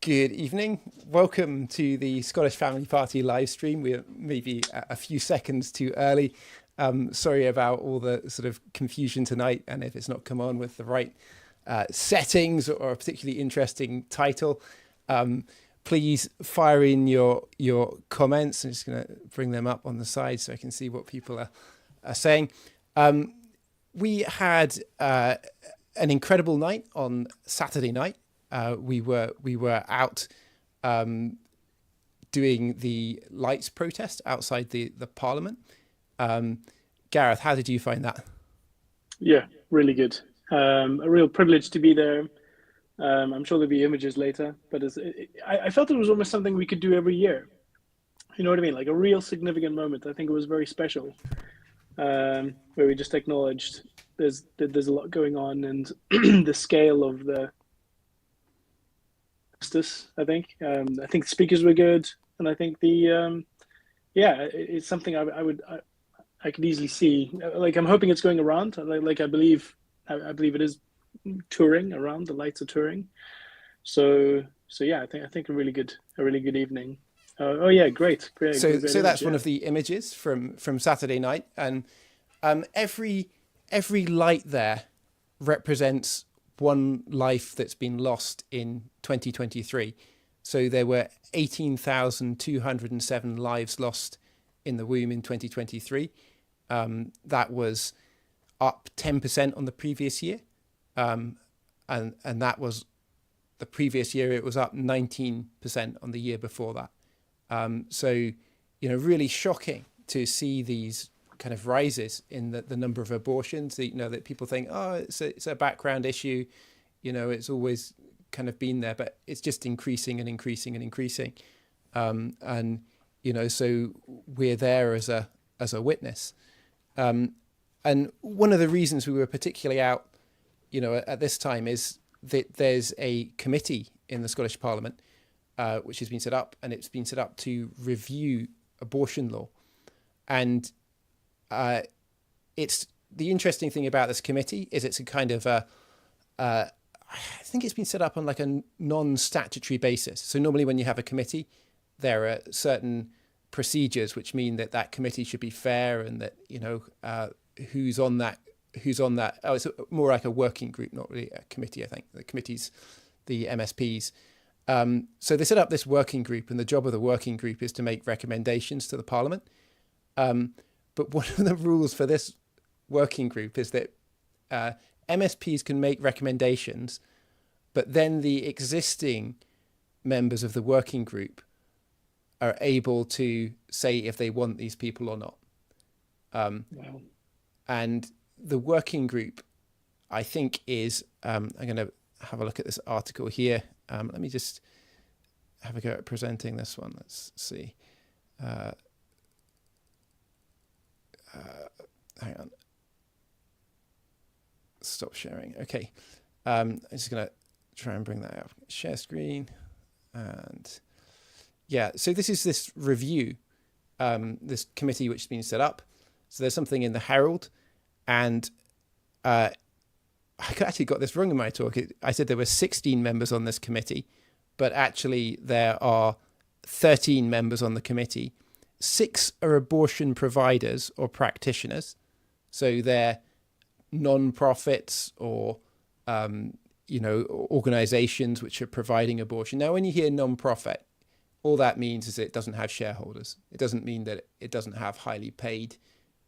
Good evening. Welcome to the Scottish Family Party live stream. We're maybe a few seconds too early. Sorry about all the sort of confusion tonight, and if it's not come on with the right settings or a particularly interesting title. Please fire in your comments. I'm just going to bring them up on the side so I can see what people are saying. We had an incredible night on Saturday night. We were out doing the lights protest outside the Parliament. Gareth, how did you find that? Yeah, really good. A real privilege to be there. I'm sure there'll be images later, but I felt it was almost something we could do every year. You know what I mean? Like a real significant moment. I think it was very special, where we just acknowledged there's a lot going on and the scale of the justice. I think the speakers were good, and I think it's something I could easily see. Like I'm hoping it's going around. Like I believe it is touring around. The lights are touring. So yeah, I think a really good evening. Oh yeah, great. So Great that's image, one yeah. of the images from Saturday night, and every light there represents one life that's been lost in 2023. So there were 18,207 lives lost in the womb in 2023. That was up 10% on the previous year. And that was the previous year, it was up 19% on the year before that. So, really shocking to see these kind of rises in the number of abortions. That people think, oh, it's a background issue, it's always kind of been there, but it's just increasing and increasing and increasing. So we're there as a witness. And one of the reasons we were particularly out, at this time is that there's a committee in the Scottish Parliament, which has been set up, and it's been set up to review abortion law. And it's the interesting thing about this committee is it's a kind of I think it's been set up on like a non-statutory basis. So normally when you have a committee, there are certain procedures which mean that committee should be fair, and that who's on that. Oh, it's more like a working group, not really a committee. I think the committees, the MSPs. So they set up this working group, and the job of the working group is to make recommendations to the Parliament. But one of the rules for this working group is that MSPs can make recommendations, but then the existing members of the working group are able to say if they want these people or not. Wow. And the working group, I think, is, I'm going to have a look at this article here. Let me just have a go at presenting this one. Let's see. Hang on. Stop sharing. Okay. I'm just going to try and bring that up. Share screen. And yeah, so this review, this committee which has been set up. So there's something in the Herald, and I actually got this wrong in my talk. I said there were 16 members on this committee, but actually there are 13 members on the committee. 6 are abortion providers or practitioners. So they're non-profits or, organizations which are providing abortion. Now, when you hear non-profit, all that means is that it doesn't have shareholders. It doesn't mean that it doesn't have highly paid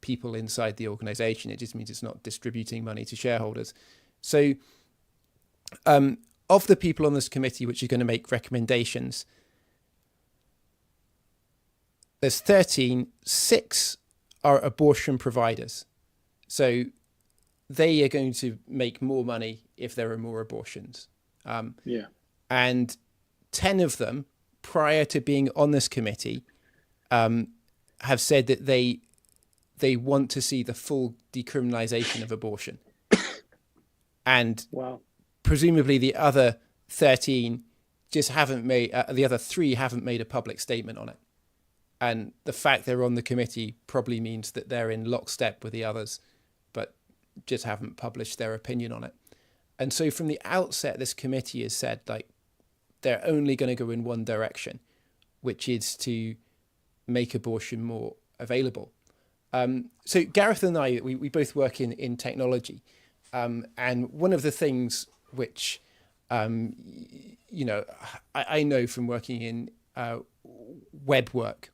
people inside the organization. It just means it's not distributing money to shareholders. So of the people on this committee which are going to make recommendations, there's 13, 6 are abortion providers. So they are going to make more money if there are more abortions. And 10 of them, prior to being on this committee, have said that they want to see the full decriminalization of abortion. And Wow. presumably the other 13 just haven't made, the other 3 haven't made a public statement on it. And the fact they're on the committee probably means that they're in lockstep with the others, but just haven't published their opinion on it. And so from the outset, this committee has said, like, they're only going to go in one direction, which is to make abortion more available. So Gareth and I, we both work in technology. And one of the things which, I know from working in web work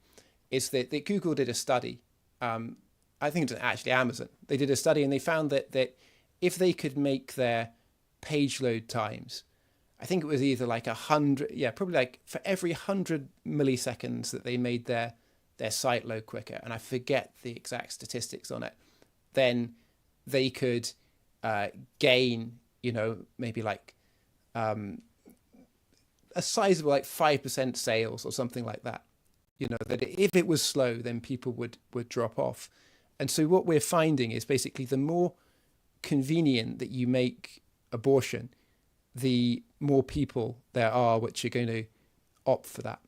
is that Google did a study. I think it's actually Amazon. They did a study and they found that if they could make their page load times, I think it was either like 100, probably like for every 100 milliseconds that they made their site load quicker, and I forget the exact statistics on it, then they could gain, maybe like a sizable like 5% sales or something like that. That if it was slow, then people would drop off. And so what we're finding is basically the more convenient that you make abortion, the more people there are which are going to opt for that.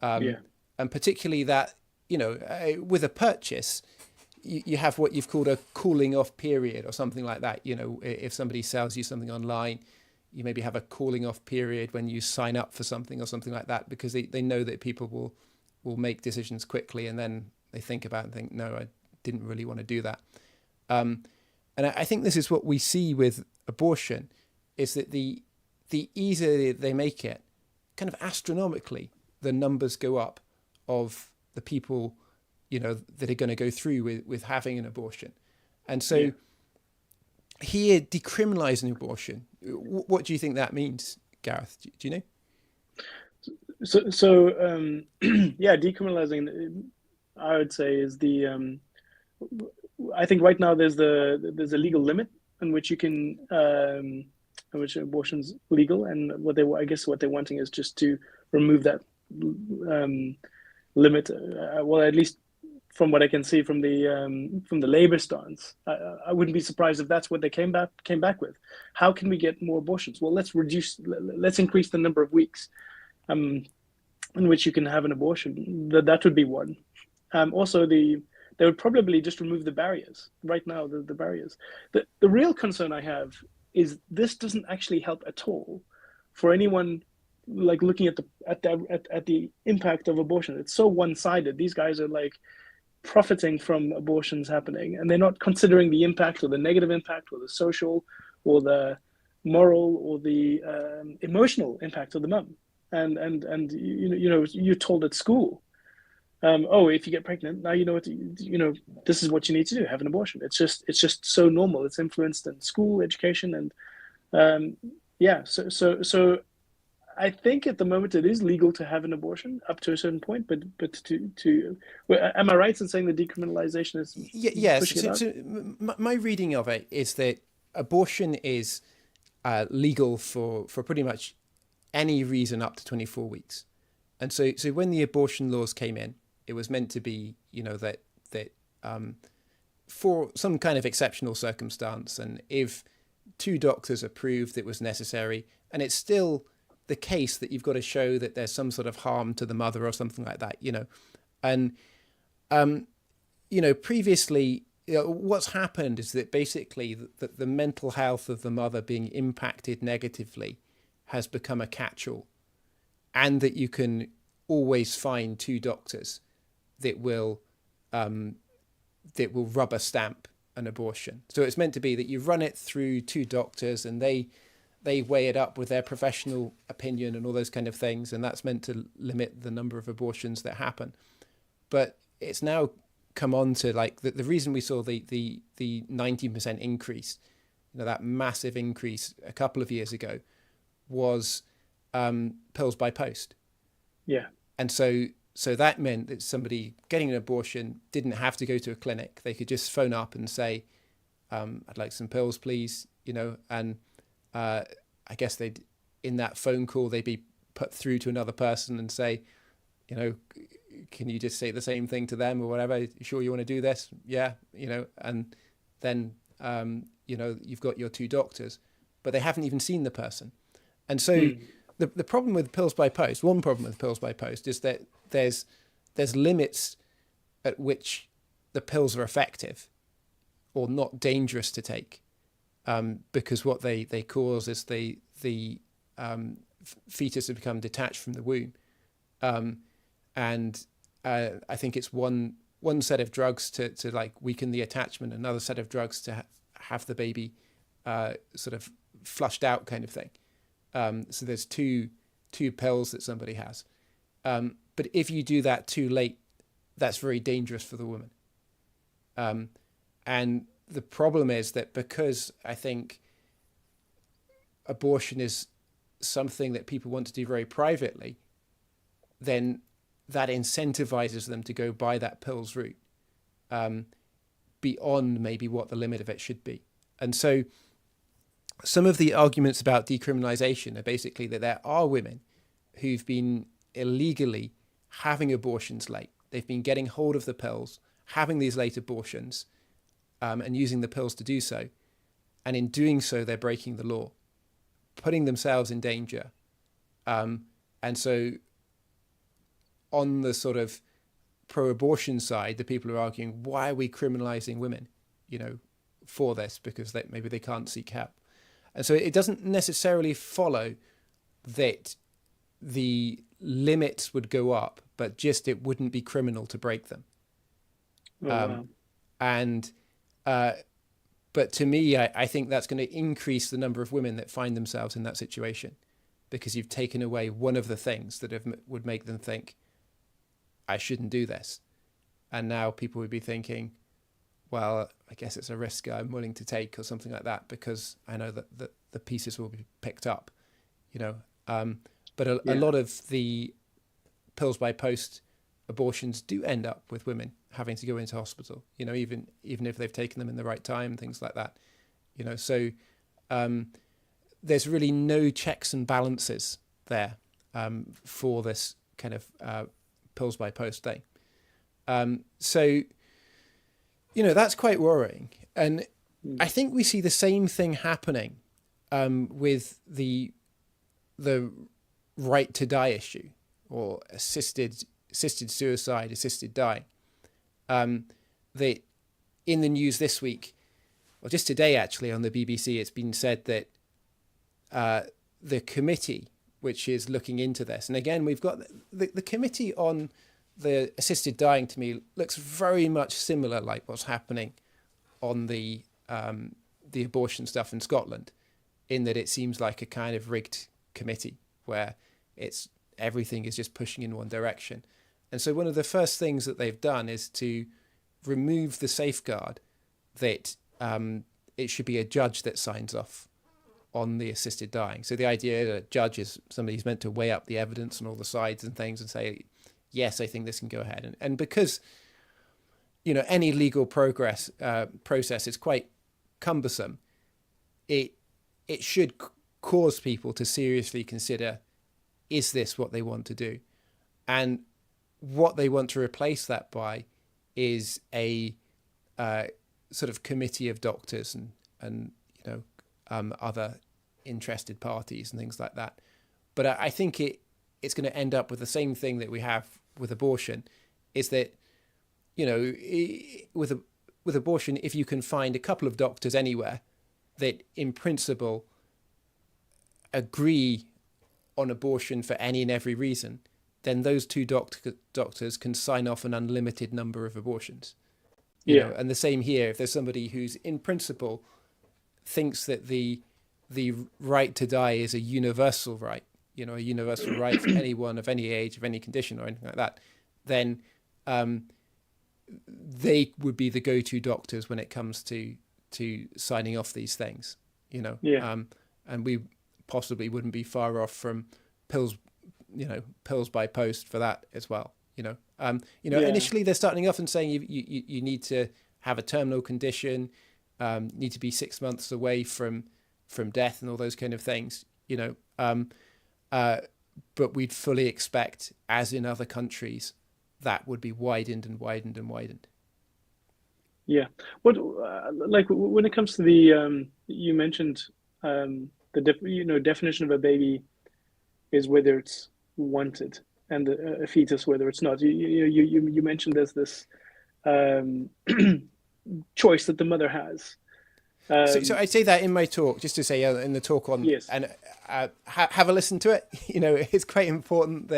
And particularly that, with a purchase, you have what you've called a cooling off period or something like that. If somebody sells you something online, you maybe have a cooling off period when you sign up for something or something like that, because they know that people will make decisions quickly, and then they think about it and think, no, I didn't really want to do that. And I think this is what we see with abortion, is that the easier they make it, kind of astronomically, the numbers go up of the people, that are going to go through with having an abortion. And so here, decriminalizing abortion, what do you think that means, Gareth? Do you know? So decriminalizing, I would say, is the I think right now there's a legal limit in which you can in which abortion's legal, and what they're wanting is just to remove that limit. Well, at least from what I can see from the Labour stance, I wouldn't be surprised if that's what they came back with. How can we get more abortions? Well, let's increase the number of weeks in which you can have an abortion. That would be one. Also, they would probably just remove the barriers. Right now, the barriers. The real concern I have is this doesn't actually help at all for anyone like looking at the impact of abortion. It's so one-sided. These guys are like profiting from abortions happening, and they're not considering the impact, or the negative impact, or the social, or the moral, or the emotional impact of the mum. And you're told at school, if you get pregnant, now you know this is what you need to do: have an abortion. It's just so normal. It's influenced in school education, and So I think at the moment it is legal to have an abortion up to a certain point, but am I right in saying the decriminalization is yes? pushing it out? So my reading of it is that abortion is legal for pretty much any reason up to 24 weeks, and so when the abortion laws came in, it was meant to be that for some kind of exceptional circumstance, and if 2 doctors approved it was necessary, and it's still the case that you've got to show that there's some sort of harm to the mother or something like that, and previously, what's happened is that basically the mental health of the mother being impacted negatively has become a catch-all, and that you can always find 2 doctors that will rubber stamp an abortion. So it's meant to be that you run it through 2 doctors, and they weigh it up with their professional opinion and all those kind of things, and that's meant to limit the number of abortions that happen. But it's now come on to like the reason we saw the 19% increase, that massive increase a couple of years ago, was pills by post. Yeah. And so that meant that somebody getting an abortion didn't have to go to a clinic. They could just phone up and say, I'd like some pills, please, and I guess they'd, in that phone call, they'd be put through to another person and say, can you just say the same thing to them or whatever? You sure you want to do this? Yeah, and then, you've got your 2 doctors, but they haven't even seen the person. And so the problem with pills by post, one problem with pills by post is that there's limits at which the pills are effective or not dangerous to take, because what they cause is the fetus has become detached from the womb. And I think it's one set of drugs to like weaken the attachment, another set of drugs to have the baby sort of flushed out, kind of thing. So there's two pills that somebody has. But if you do that too late, that's very dangerous for the woman. And the problem is that because I think abortion is something that people want to do very privately, then that incentivizes them to go by that pills route beyond maybe what the limit of it should be. And so some of the arguments about decriminalization are basically that there are women who've been illegally having abortions late. They've been getting hold of the pills, having these late abortions, and using the pills to do so. And in doing so, they're breaking the law, putting themselves in danger. And so on the sort of pro-abortion side, the people are arguing, why are we criminalizing women, for this? Because maybe they can't seek help. And so it doesn't necessarily follow that the limits would go up, but just it wouldn't be criminal to break them. Wow. But to me, I think that's going to increase the number of women that find themselves in that situation, because you've taken away one of the things that would make them think, I shouldn't do this. And now people would be thinking, well, I guess it's a risk I'm willing to take or something like that, because I know that the pieces will be picked up, But a lot of the pills by post abortions do end up with women having to go into hospital, even if they've taken them in the right time, things like that, So there's really no checks and balances there for this kind of pills by post thing. So that's quite worrying. And I think we see the same thing happening with the right to die issue, or assisted suicide, assisted dying. That in the news this week, or just today actually on the BBC, it's been said that the committee which is looking into this, and again we've got the committee on the assisted dying, to me looks very much similar like what's happening on the abortion stuff in Scotland, in that it seems like a kind of rigged committee where everything is just pushing in one direction. And so one of the first things that they've done is to remove the safeguard that it should be a judge that signs off on the assisted dying. So the idea that a judge is somebody who's meant to weigh up the evidence on all the sides and things and say, yes, I think this can go ahead. And because, any legal process is quite cumbersome, it should cause people to seriously consider, is this what they want to do? And what they want to replace that by is a sort of committee of doctors and other interested parties and things like that. But I think it's going to end up with the same thing that we have with abortion, is that with abortion, if you can find a couple of doctors anywhere that in principle agree on abortion for any and every reason, then those two doctors can sign off an unlimited number of abortions. And the same here. If there's somebody who's in principle thinks that the right to die is a universal right, a universal right for anyone of any age, of any condition or anything like that, then they would be the go-to doctors when it comes to signing off these things, and we possibly wouldn't be far off from pills by post for that as well. Initially they're starting off and saying you need to have a terminal condition, need to be 6 months away from death and all those kind of things, but we'd fully expect, as in other countries, that would be widened and widened and widened. Yeah. What when it comes to the you mentioned the definition of a baby is whether it's wanted, and a fetus whether it's not. You mentioned there's this choice that the mother has. So I say that in my talk, just to say in the talk on, Yes. and have a listen to it. It's quite important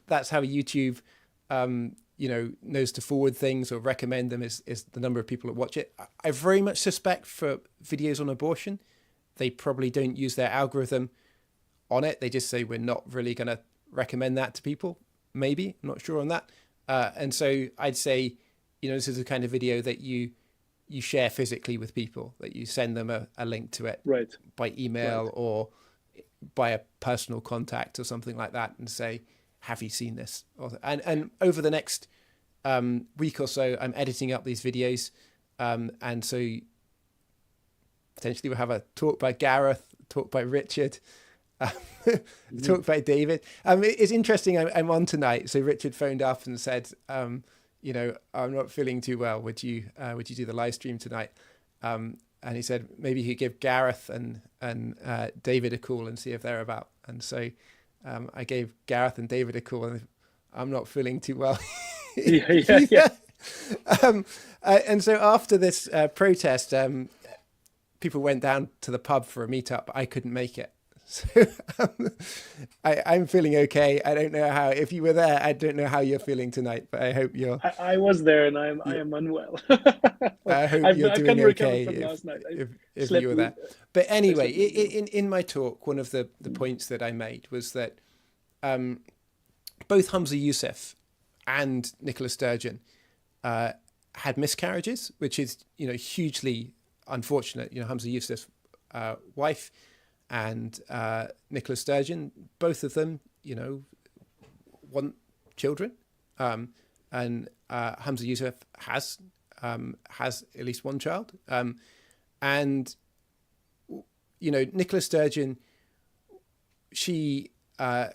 that's how YouTube, knows to forward things or recommend them is the number of people that watch it. I very much suspect for videos on abortion, they probably don't use their algorithm on it. They just say, we're not really going to recommend that to people. Maybe, I'm not sure on that. And so I'd say, this is the kind of video that you share physically with people, that you send them a link to it Right. by email or by a personal contact or something like that, and say, have you seen this? And over the next week or so, I'm editing up these videos. And so potentially we'll have a talk by Gareth, a talk by Richard, talk by David. It's interesting. I'm on tonight. So Richard phoned up and said, I'm not feeling too well. Would you do the live stream tonight? And he said maybe he could give Gareth and David a call and see if they're about. And so I gave Gareth and David a call, and I'm not feeling too well. Yeah. And so after this protest, people went down to the pub for a meetup. I couldn't make it. So I'm feeling okay. I don't know how, if you were there, I don't know how you're feeling tonight, but I hope you're... I was there, and I am unwell. I hope you're doing okay from last night. if you were there. But anyway, in my talk, one of the points that I made was that both Humza Yousaf and Nicola Sturgeon had miscarriages, which is, hugely unfortunate. Humza Yousaf's wife and Nicola Sturgeon, both of them, want children. And Humza Yousaf has at least one child. And, Nicola Sturgeon, she, I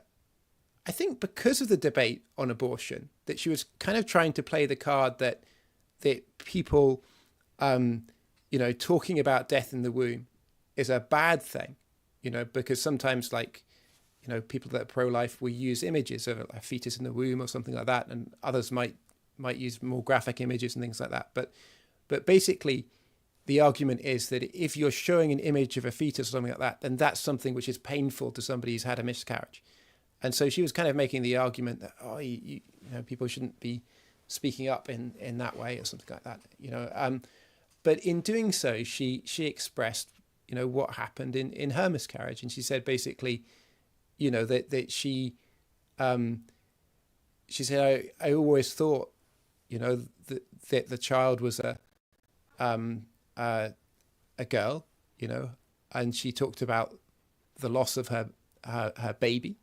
think because of the debate on abortion, that she was kind of trying to play the card that people, talking about death in the womb is a bad thing. Because sometimes people that are pro-life will use images of a fetus in the womb or something like that. And others might use more graphic images and things like that. But basically the argument is that if you're showing an image of a fetus or something like that, then that's something which is painful to somebody who's had a miscarriage. And so she was kind of making the argument that, people shouldn't be speaking up in that way or something like that, But in doing so, she expressed, what happened in her miscarriage. And she said basically, that she said, I always thought, that the child was a girl, and she talked about the loss of her baby,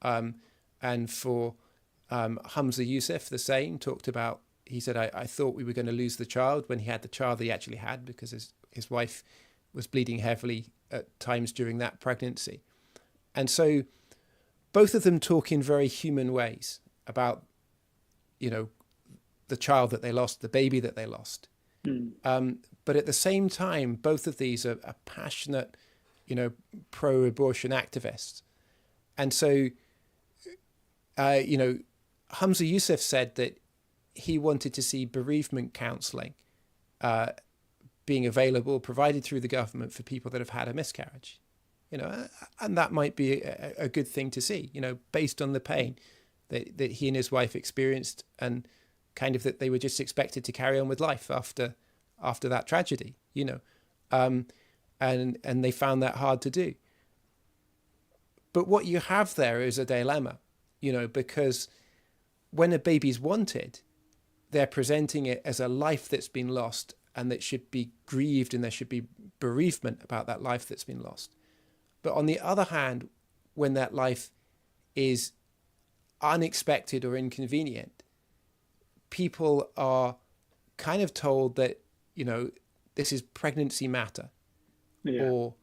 and for Humza Yousaf, the same, talked about, he said, I thought we were going to lose the child when he had the child he actually had, because his wife was bleeding heavily at times during that pregnancy. And so both of them talk in very human ways about, the child that they lost, the baby that they lost. But at the same time, both of these are passionate, pro-abortion activists. And so, Humza Yousaf said that he wanted to see bereavement counselling being available, provided through the government for people that have had a miscarriage, and that might be a good thing to see, based on the pain that he and his wife experienced, and kind of that they were just expected to carry on with life after that tragedy, and they found that hard to do. But what you have there is a dilemma, because when a baby's wanted, they're presenting it as a life that's been lost and that should be grieved, and there should be bereavement about that life that's been lost. But on the other hand, when that life is unexpected or inconvenient, people are kind of told that, this is pregnancy matter, or,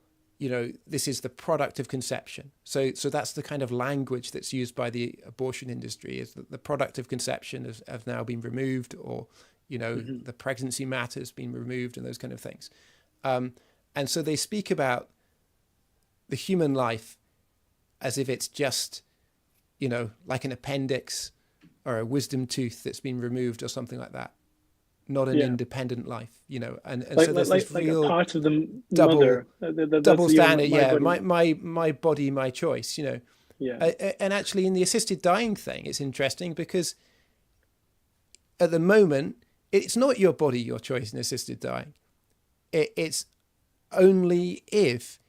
this is the product of conception. So that's the kind of language that's used by the abortion industry, is that the product of conception have now been removed, or, the pregnancy matter has been removed, and those kind of things. And so they speak about the human life as if it's just, like an appendix or a wisdom tooth that's been removed or something like that. not an Yeah. independent life, you know, and Like so there's this a real part of the double mother. That's double standard. my Yeah, body. my body, my choice, you know. Yeah. And actually, in the assisted dying thing, it's interesting because at the moment, it's not your body, your choice in assisted dying. It's only if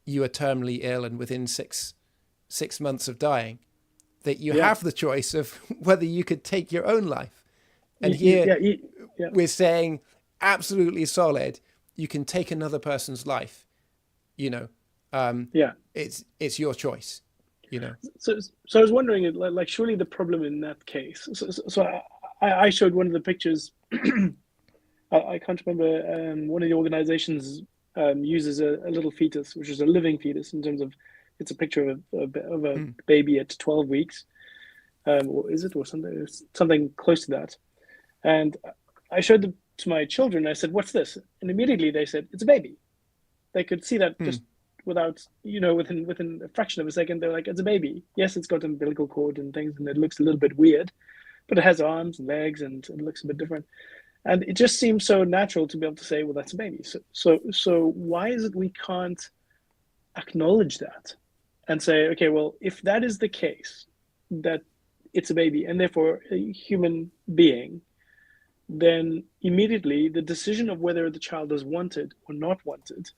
you are terminally ill and within six months of dying that you Yeah. have the choice of whether you could take your own life. And here Yeah. Yeah. we're saying absolutely solid, you can take another person's life, you know. Yeah. It's your choice, you know. So I was wondering, like, surely the problem in that case. So I showed one of the pictures. I can't remember. One of the organizations uses a little fetus, which is a living fetus in terms of it's a picture of a baby at 12 weeks, or is it, or something close to that. And I showed them to my children. I said, "What's this?" And immediately they said, "It's a baby." They could see that just without, within a fraction of a second. They're like, "It's a baby. Yes, it's got an umbilical cord and things, and it looks a little bit weird, but it has arms and legs, and it looks a bit different." And it just seems so natural to be able to say, "Well, that's a baby." So why is it we can't acknowledge that and say, "Okay, well, if that is the case, that it's a baby and therefore a human being," then immediately the decision of whether the child is wanted or not wanted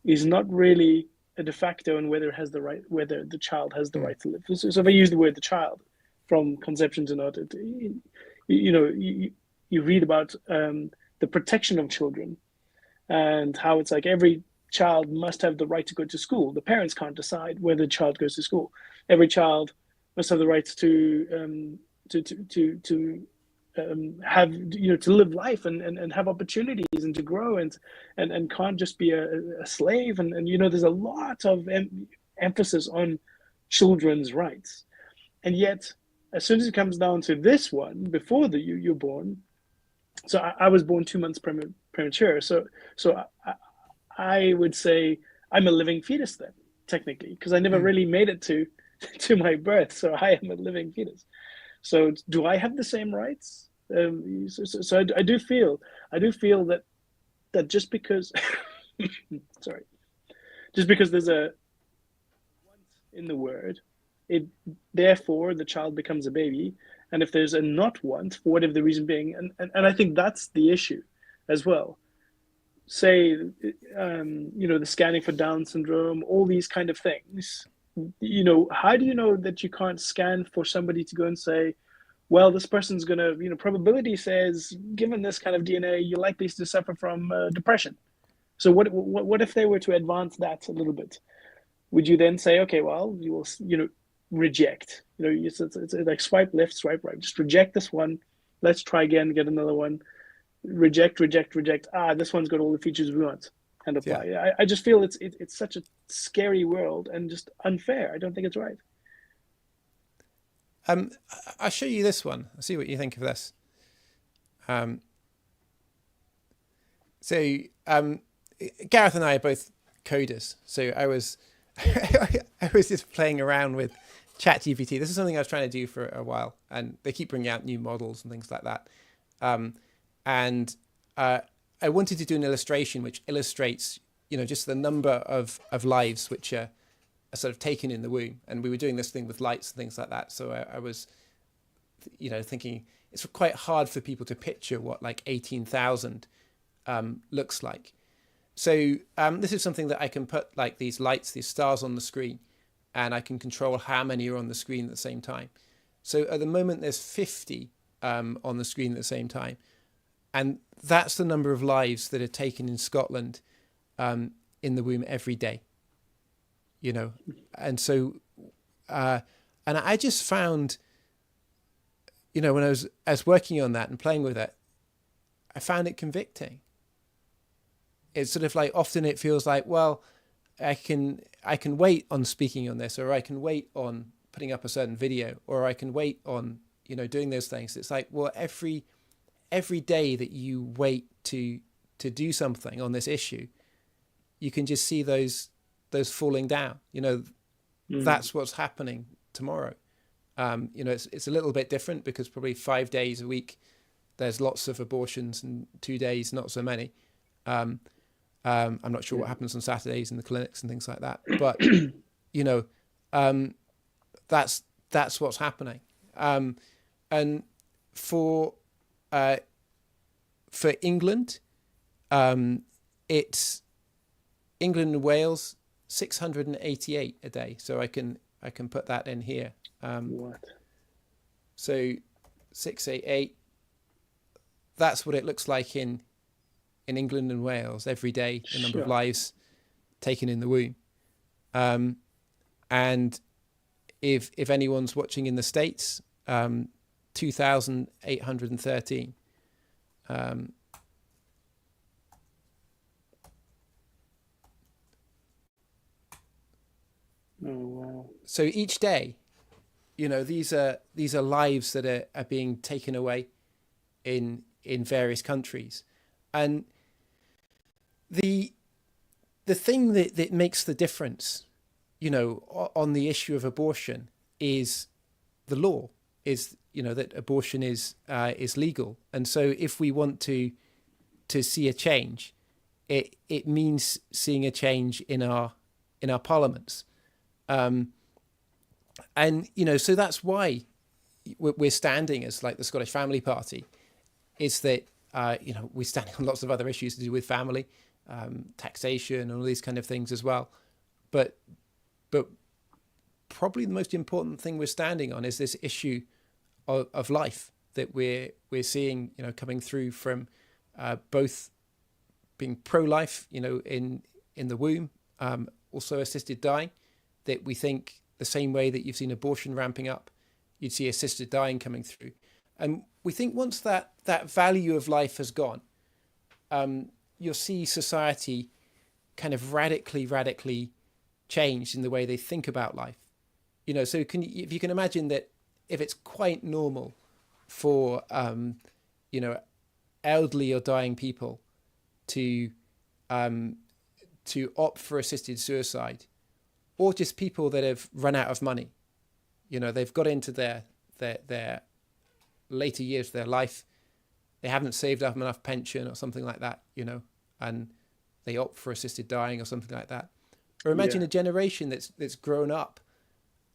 is not really a de facto and whether the child has the right to live. So if I use the word the child from conception to not, you read about the protection of children and how it's like every child must have the right to go to school. The parents can't decide whether the child goes to school. Every child must have the right to have to live life and have opportunities and to grow and can't just be a slave and there's a lot of emphasis on children's rights, and yet as soon as it comes down to this one before you're born. So I was born 2 months premature, so I would say I'm a living fetus then, technically, because I never really made it to my birth, so I am a living fetus. So do I have the same rights? So I do feel that just because sorry, just because there's a want in the word, it therefore the child becomes a baby, and if there's a not want for whatever the reason being, and I think that's the issue as well. Say the scanning for Down syndrome, all these kind of things. How do you know that you can't scan for somebody to go and say, well, this person's going to, probability says, given this kind of DNA, you're likely to suffer from depression. So what if they were to advance that a little bit? Would you then say, okay, well, you will, reject, it's like swipe left, swipe right, just reject this one. Let's try again, get another one. Reject. This one's got all the features we want, and apply. Yeah. I just feel it's such a scary world and just unfair. I don't think it's right. I'll show you this one. I'll see what you think of this. Gareth and I are both coders. So I was just playing around with ChatGPT. This is something I was trying to do for a while, and they keep bringing out new models and things like that. I wanted to do an illustration which illustrates, just the number of lives which are sort of taken in the womb. And we were doing this thing with lights and things like that. So I was, thinking it's quite hard for people to picture what like 18,000 looks like. So this is something that I can put like these lights, these stars on the screen, and I can control how many are on the screen at the same time. So at the moment there's 50 on the screen at the same time. And that's the number of lives that are taken in Scotland in the womb every day. And so, and I just found, when I was working on that and playing with it, I found it convicting. It's sort of like, often it feels like, well, I can wait on speaking on this, or I can wait on putting up a certain video, or I can wait on, doing those things. It's like, well, every day that you wait to do something on this issue, you can just see those falling down. That's what's happening tomorrow. It's a little bit different because probably 5 days a week there's lots of abortions and 2 days, not so many. I'm not sure what happens on Saturdays in the clinics and things like that, but you know, that's what's happening. And for England, it's England and Wales 688 a day. So I can put that in here. What? So 688. That's what it looks like in England and Wales every day. The number of lives taken in the womb. And if anyone's watching in the States, 2,813. Oh wow! So each day, you know, these are lives that are being taken away in various countries, and the thing that makes the difference, you know, on the issue of abortion is the law, is, you know, that abortion is legal. And so if we want to see a change, it means seeing a change in our parliaments. And, you know, so that's why we're standing as like the Scottish Family Party, is that, you know, we're standing on lots of other issues to do with family, taxation and all these kind of things as well. But probably the most important thing we're standing on is this issue of life that we're seeing, you know, coming through from both being pro-life, you know, in the womb, also assisted dying, that we think the same way that you've seen abortion ramping up, you'd see assisted dying coming through. And we think once that value of life has gone, you'll see society kind of radically changed in the way they think about life. You know, so if you can imagine that if it's quite normal for, you know, elderly or dying people to opt for assisted suicide, or just people that have run out of money, you know, they've got into their later years of their life, they haven't saved up enough pension or something like that, you know, and they opt for assisted dying or something like that. Or imagine a generation that's grown up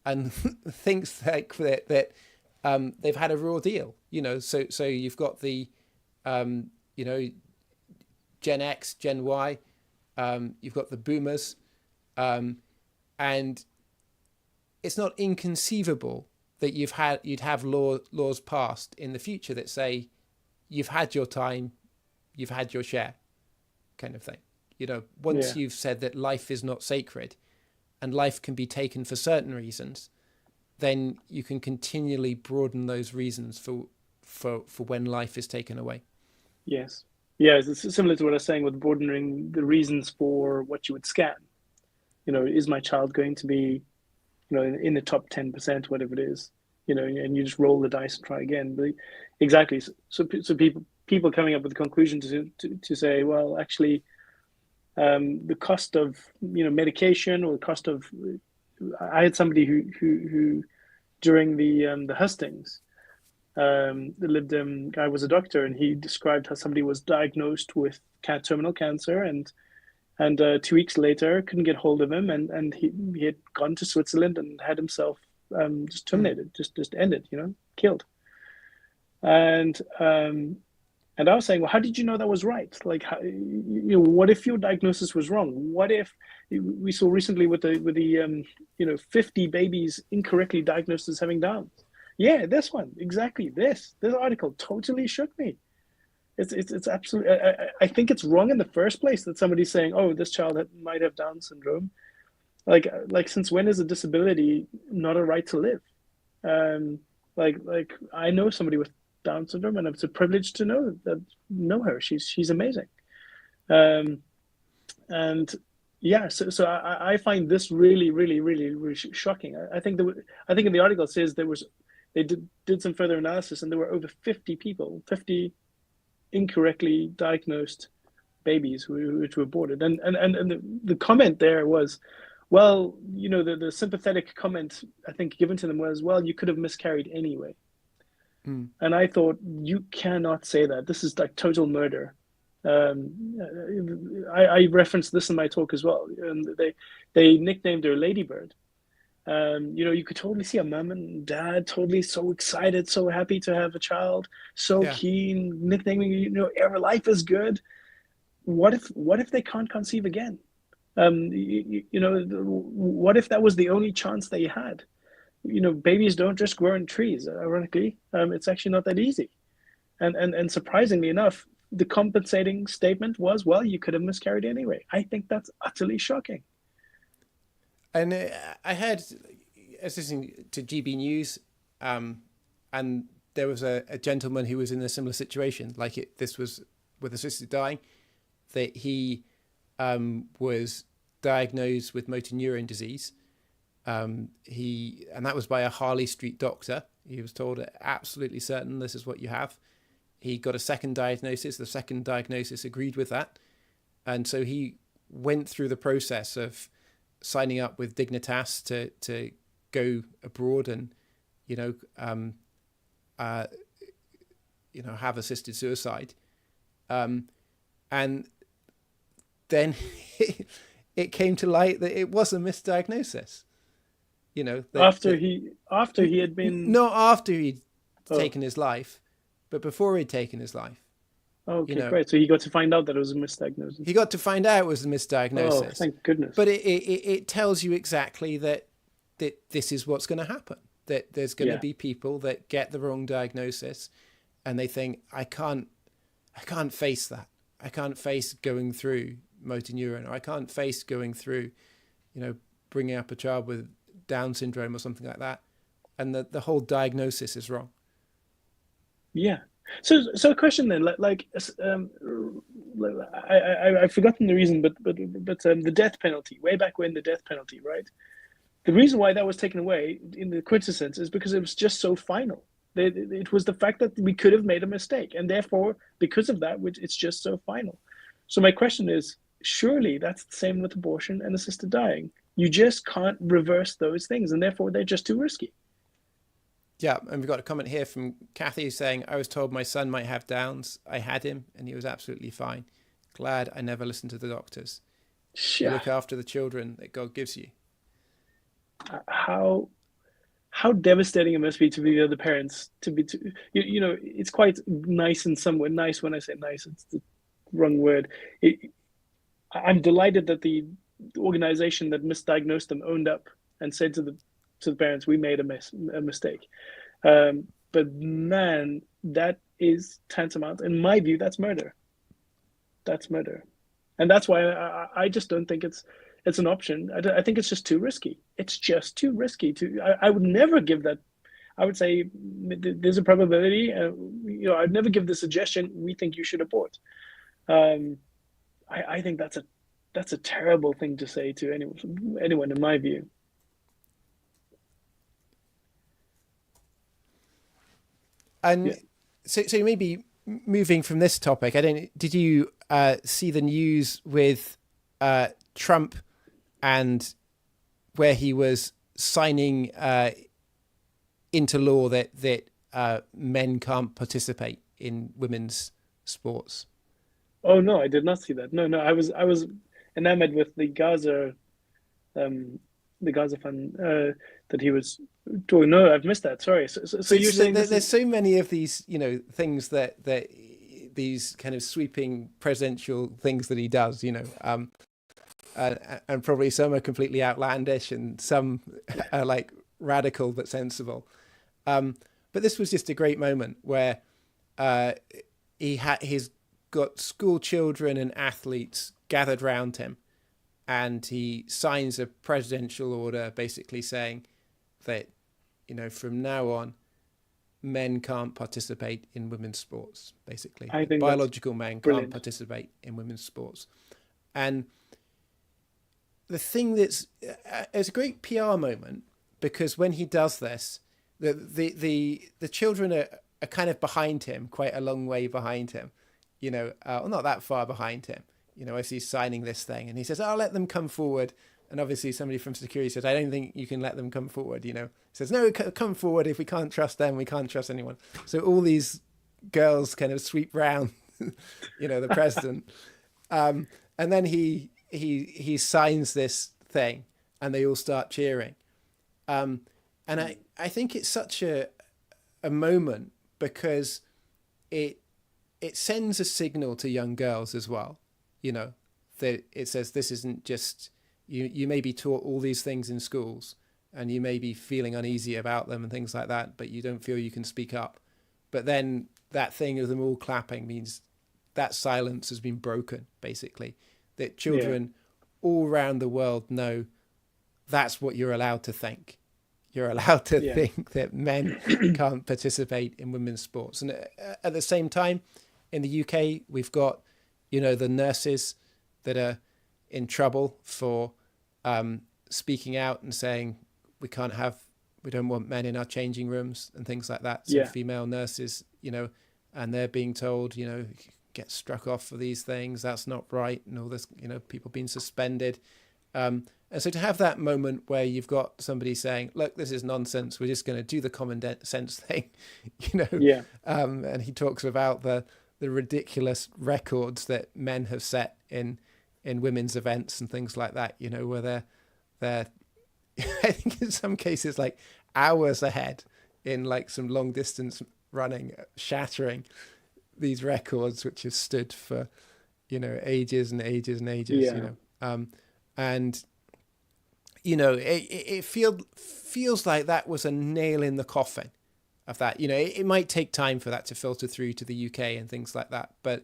and thinks like that they've had a raw deal, you know. So you've got the, you know, Gen X, Gen Y, you've got the boomers, and it's not inconceivable that you'd have laws passed in the future that say you've had your time, you've had your share, kind of thing. You know, once you've said that life is not sacred and life can be taken for certain reasons, then you can continually broaden those reasons for when life is taken away. Yes. Yeah, it's similar to what I was saying with broadening the reasons for what you would scan. You know, is my child going to be, you know, in the top 10%, whatever it is, you know, and you just roll the dice and try again. But exactly. So people coming up with the conclusion to say, well, actually, the cost of, you know, medication, or the cost of, I had somebody who during the hustings, the Lib guy was a doctor, and he described how somebody was diagnosed with terminal cancer, and 2 weeks later couldn't get hold of him, and he had gone to Switzerland and had himself just terminated, just ended, you know, killed. And I was saying, well, how did you know that was right? Like, how, you know, what if your diagnosis was wrong? What if we saw recently with the you know, 50 babies incorrectly diagnosed as having Downs? Yeah, this one, exactly. This article totally shook me. It's absolutely. I think it's wrong in the first place that somebody's saying, oh, this child might have Down syndrome. Like since when is a disability not a right to live? Like I know somebody with Down syndrome, and it's a privilege to know her. She's amazing. And yeah, so I find this really shocking. I think in the article it says they did some further analysis, and there were over 50 people, 50 incorrectly diagnosed babies which were aborted. And the comment there was, well, you know, the sympathetic comment I think given to them was, well, you could have miscarried anyway. And I thought, you cannot say that. This is like total murder. I referenced this in my talk as well. They nicknamed her Ladybird. You could totally see a mom and dad totally so excited, so happy to have a child, so Yeah. keen, nicknaming, every life is good. What if they can't conceive again? What if that was the only chance they had? Babies don't just grow in trees. Ironically, it's actually not that easy. And surprisingly enough, the compensating statement was, well, you could have miscarried anyway. I think that's utterly shocking. And I heard, I was listening to GB News, and there was a gentleman who was in a similar situation, like this was with assisted dying, that he was diagnosed with motor neurone disease. And that was by a Harley Street doctor. He was told absolutely certain this is what you have. He got a second diagnosis. The second diagnosis agreed with that. And so he went through the process of signing up with Dignitas to go abroad and, have assisted suicide. And then it came to light that it was a misdiagnosis. After he had been. Not after he'd taken his life, but before he'd taken his life. Okay, great. So he got to find out that it was a misdiagnosis. He got to find out it was a misdiagnosis. Oh, thank goodness. But it tells you exactly that this is what's going to happen. That there's going to be people that get the wrong diagnosis, and they think, I can't face that. I can't face going through motor neuron, or I can't face going through, bringing up a child with Down syndrome or something like that, and the whole diagnosis is wrong. Yeah. So a question then, I've forgotten the reason, but the death penalty, way back when, the death penalty, right? The reason why that was taken away in the quintessence is because it was just so final. It was the fact that we could have made a mistake, and therefore, because of that, it's just so final. So my question is, surely that's the same with abortion and assisted dying. You just can't reverse those things, and therefore they're just too risky. Yeah, and we've got a comment here from Kathy saying, I was told my son might have Downs. I had him, and he was absolutely fine. Glad I never listened to the doctors. You look after the children that God gives you. How devastating it must be to be the other parents. It's quite nice in some way. Nice, when I say nice, it's the wrong word. I'm delighted that the organization that misdiagnosed them owned up and said to the parents, we made a mistake. But man, that is tantamount. In my view, that's murder. That's murder. And that's why I just don't think it's an option. I think it's just too risky. It's just too risky. I would never give that. I would say there's a probability. I'd never give the suggestion, we think you should abort. I think that's a terrible thing to say to anyone in my view. And so maybe moving from this topic, did you see the news with Trump and where he was signing into law that men can't participate in women's sports? Oh no, I did not see that. No, I was enamored with the Gaza fund that he was doing. No, I've missed that. Sorry. So you're saying there's so many of these, things that these kind of sweeping presidential things that he does, and probably some are completely outlandish and some are like radical but sensible. But this was just a great moment where he's got school children and athletes gathered round him, and he signs a presidential order basically saying that, from now on, men can't participate in women's sports, basically. I think biological men brilliant. Can't participate in women's sports. And the thing it's a great PR moment, because when he does this, the children are kind of behind him, quite a long way behind him, well, not that far behind him, as he's signing this thing. And he says, I'll let them come forward And obviously somebody from security says, I don't think you can let them come forward, you know. Says, no, come forward. If we can't trust them, we can't trust anyone. So all these girls kind of sweep round, you know, the president. And then he signs this thing and they all start cheering. And I think it's such a moment because it sends a signal to young girls as well, you know, that it says this isn't just, you may be taught all these things in schools and you may be feeling uneasy about them and things like that, but you don't feel you can speak up. But then that thing of them all clapping means that silence has been broken, basically, that children all around the world know that's what you're allowed to think. You're allowed to think that men can't participate in women's sports. And at the same time, in the UK, we've got, you know, the nurses that are in trouble for speaking out and saying we don't want men in our changing rooms and things like that. So female nurses, you know, and they're being told, you know, get struck off for these things. That's not right. And all this, you know, people being suspended. And so to have that moment where you've got somebody saying, look, this is nonsense. We're just going to do the common sense thing, you know. Yeah. And he talks about the ridiculous records that men have set in women's events and things like that, you know, where they're I think in some cases like hours ahead in like some long distance running, shattering these records which have stood for, you know, ages and ages and ages, you know. And you know, it feels like that was a nail in the coffin of that. You know, it might take time for that to filter through to the UK and things like that, but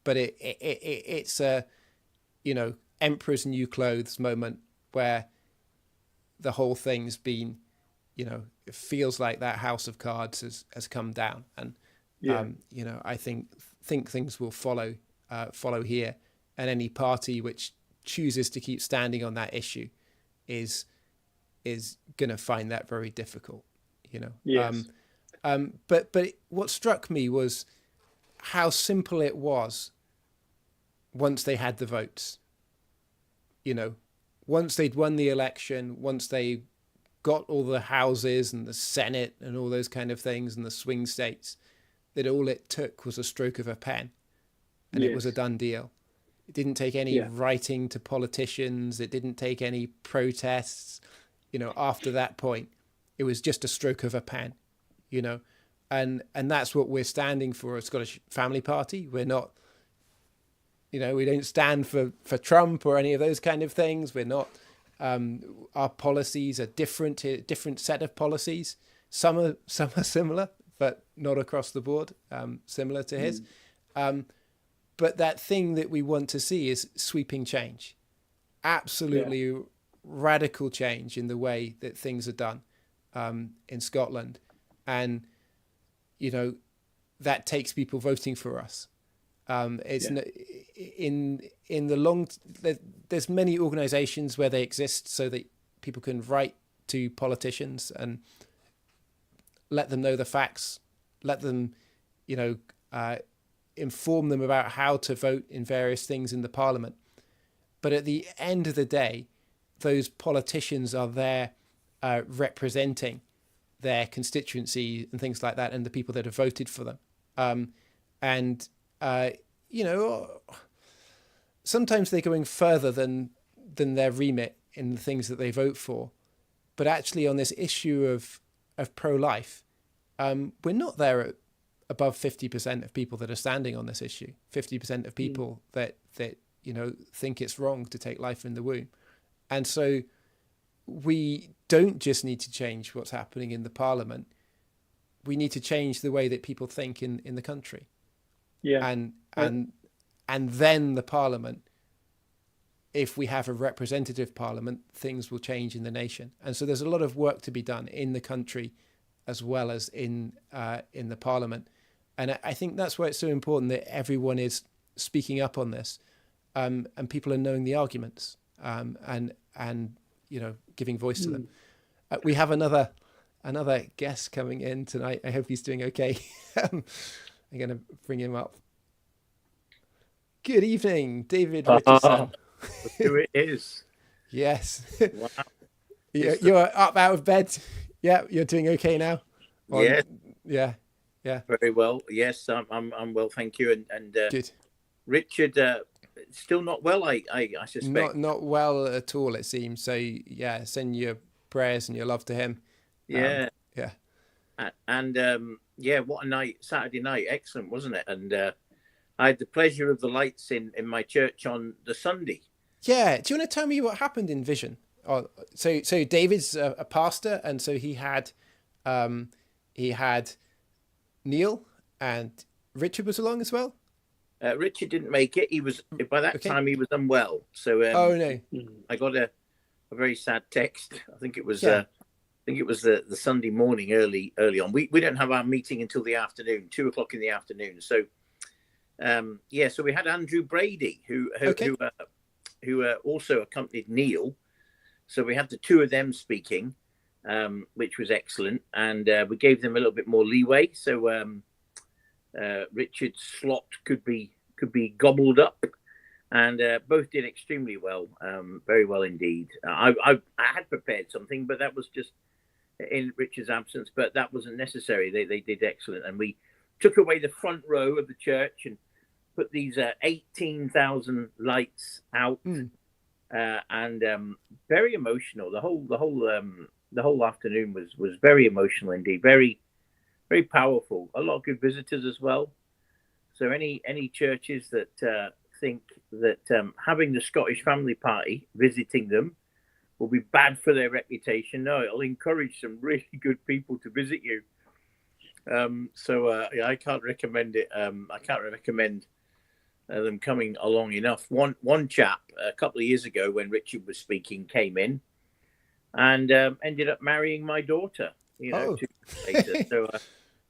it's a, you know, emperor's new clothes moment where the whole thing's been, you know, it feels like that house of cards has come down, and you know, I think things will follow here, and any party which chooses to keep standing on that issue is going to find that very difficult, you know. Yes. But what struck me was how simple it was once they had the votes, you know, once they'd won the election, once they got all the houses and the Senate and all those kind of things and the swing states, that all it took was a stroke of a pen and it was a done deal. It didn't take any writing to politicians. It didn't take any protests. You know, after that point, it was just a stroke of a pen, you know, and that's what we're standing for as Scottish Family Party. We're not, you know, we don't stand for Trump or any of those kind of things. We're not, our policies are different set of policies. Some are similar, but not across the board, similar to his. But that thing that we want to see is sweeping change, absolutely radical change in the way that things are done in Scotland. And, you know, that takes people voting for us. It's in the long, there's many organizations where they exist so that people can write to politicians and let them know the facts, let them, you know, inform them about how to vote in various things in the parliament. But at the end of the day, those politicians are there representing their constituency and things like that, and the people that have voted for them. You know, sometimes they're going further than their remit in the things that they vote for. But actually on this issue of pro-life, we're not there at above 50% of people that are standing on this issue, 50% of people that, you know, think it's wrong to take life in the womb. And so we don't just need to change what's happening in the parliament. We need to change the way that people think in the country. Yeah. And then the parliament, if we have a representative parliament, things will change in the nation. And so there's a lot of work to be done in the country as well as in the parliament. And I think that's why it's so important that everyone is speaking up on this, and people are knowing the arguments, and you know, giving voice to them. We have another guest coming in tonight. I hope he's doing okay. I'm going to bring him up. Good evening, David Richardson. Who it is? Yes. Wow. You're up out of bed. Yeah, you're doing okay now. Yeah, Yeah. Yeah. very well. Yes, I'm well, thank you. And Good. Richard, still not well, I suspect. Not well at all, it seems. So yeah, send your prayers and your love to him. Yeah. Yeah. And yeah, what a night, Saturday night, excellent, wasn't it? And I had the pleasure of the lights in my church on the Sunday. Yeah. Do you want to tell me what happened in Vision? Oh, so David's a pastor, and so he had Neil, and Richard was along as well. Richard didn't make it. He was by that time he was unwell. So oh no, I got a very sad text. I think it was the Sunday morning, early on. We don't have our meeting until the afternoon, 2:00 in the afternoon. So so we had Andrew Brady who also accompanied Neil. So we had the two of them speaking, which was excellent, and we gave them a little bit more leeway. So Richard's slot could be gobbled up, and both did extremely well, very well indeed. I had prepared something, but that was just in Richard's absence. But that wasn't necessary. They did excellent, and we took away the front row of the church and put these 18,000 lights out. And very emotional. The whole afternoon was very emotional indeed. Very, very powerful. A lot of good visitors as well. So any churches that think that having the Scottish Family Party visiting them will be bad for their reputation, no, it'll encourage some really good people to visit you. I can't recommend it. I can't recommend them coming along enough. One chap a couple of years ago when Richard was speaking came in and ended up marrying my daughter. 2 years later. So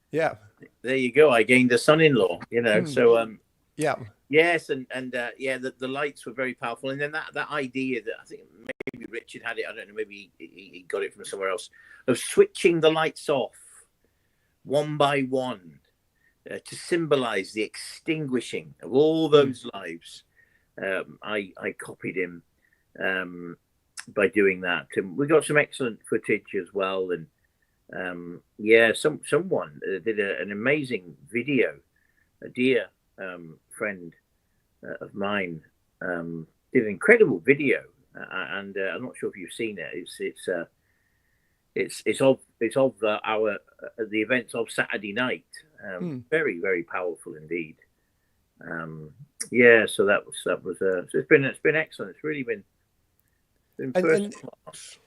yeah, there you go. I gained a son-in-law. So yeah. Yes, and the lights were very powerful, and then that idea that I think maybe Richard had it. I don't know. Maybe he got it from somewhere else of switching the lights off one by one. To symbolize the extinguishing of all those lives. I copied him by doing that. And we got some excellent footage as well. And someone did an amazing video. A dear friend of mine did an incredible video. And I'm not sure if you've seen it. It's of the events of Saturday night. Very, very powerful indeed. So that was so it's been excellent. It's really been first class.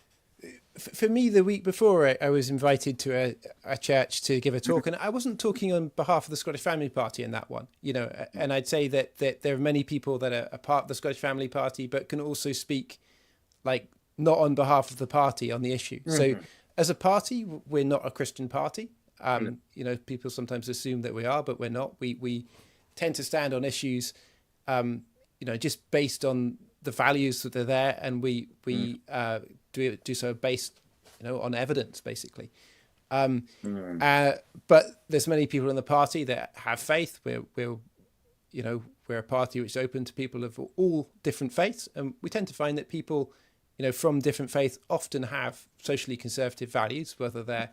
For me, the week before, I was invited to a church to give a talk, and I wasn't talking on behalf of the Scottish Family Party in that one, and I'd say that there are many people that are a part of the Scottish Family Party, but can also speak like not on behalf of the party on the issue. So as a party, we're not a Christian party. People sometimes assume that we are, but we're not. We tend to stand on issues, just based on the values that are there, and we do so based, on evidence, basically. But there's many people in the party that have faith. We're a party which is open to people of all different faiths, and we tend to find that people, from different faiths often have socially conservative values, whether they're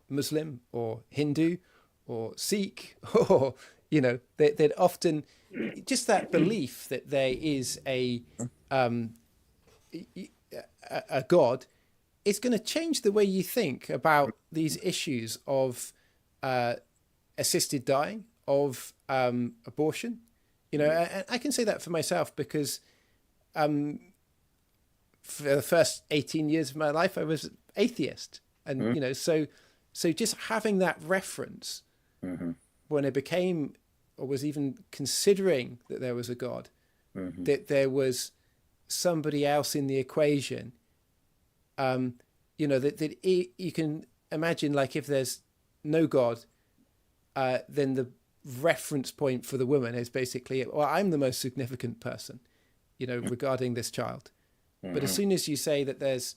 Muslim or Hindu or Sikh, or they're often just that belief that there is a God is going to change the way you think about these issues of assisted dying, of abortion. And I can say that for myself because for the first 18 years of my life I was atheist, and so just having that reference when I became or was even considering that there was a God, that there was somebody else in the equation, you can imagine, like, if there's no God, then the reference point for the woman is basically, well, I'm the most significant person, regarding this child. But as soon as you say that there's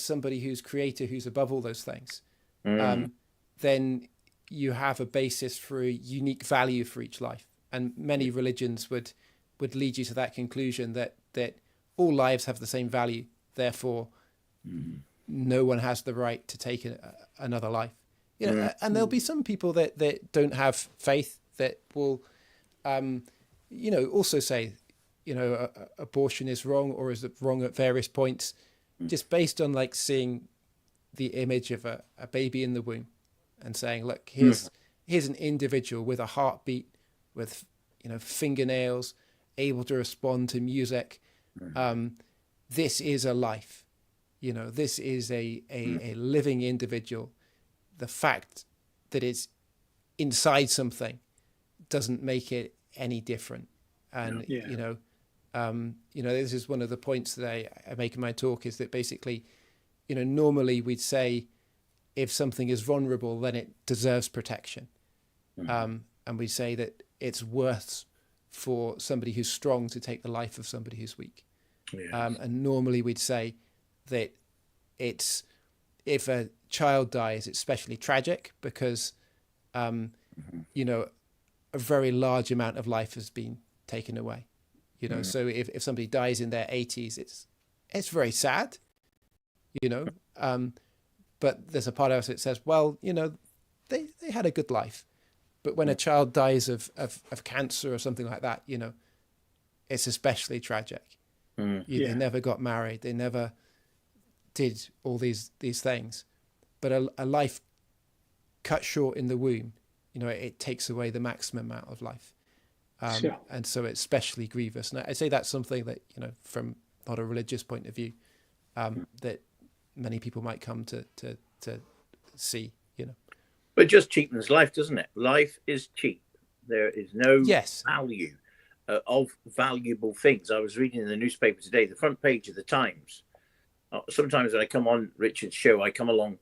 somebody who's creator, who's above all those things, then you have a basis for a unique value for each life. And many religions would lead you to that conclusion that all lives have the same value therefore no one has the right to take another life. You know, and there'll be some people that don't have faith that will, you know, also say, you know, abortion is wrong, or is it wrong at various points, just based on like seeing the image of a baby in the womb and saying, look, here's an individual with a heartbeat, with, you know, fingernails, able to respond to music. This is a life, you know, this is a living individual. The fact that it's inside something doesn't make it any different. And, you know, this is one of the points that I make in my talk, is that basically, you know, normally we'd say if something is vulnerable, then it deserves protection. And we say that it's worse for somebody who's strong to take the life of somebody who's weak. Yes. And normally we'd say that it's, if a child dies, it's especially tragic because, you know, a very large amount of life has been taken away. You know, so if somebody dies in their 80s, it's very sad, you know, but there's a part of us that says, well, you know, they had a good life. But when a child dies of cancer or something like that, you know, it's especially tragic. They never got married. They never did all these things. But a life cut short in the womb, you know, it takes away the maximum amount of life. And so it's especially grievous. And I say that's something that, you know, from not a religious point of view, that many people might come to see, you know. But it just cheapens life, doesn't it? Life is cheap. There is no value of valuable things. I was reading in the newspaper today, the front page of the Times. Sometimes when I come on Richard's show, I come along